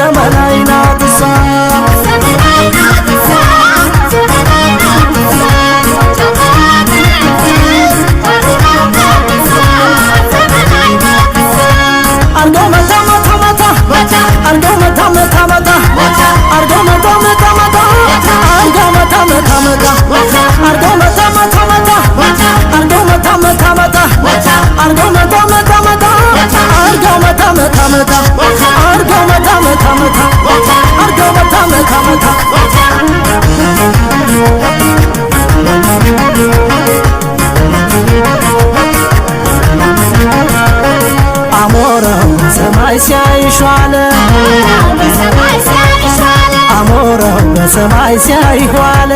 ዘመናዊ ናት እሷ አርጎ መታ መታ መታ አርጎ መታ መታ መታ አርጎ መታ መታ መታ አርጎ መታ መታ መታ አርጎ መታ መታ መታ አርጎ መታ መታ መታ አርጎ መታ መታ መታ አርጎ መታ መታ መታ አርጎ መታ መታ መታ አርጎ መታ መታ መታ አሞራው ሰማይ ሲያይሻለ አሞራው በሰማይ ሲያይዋለ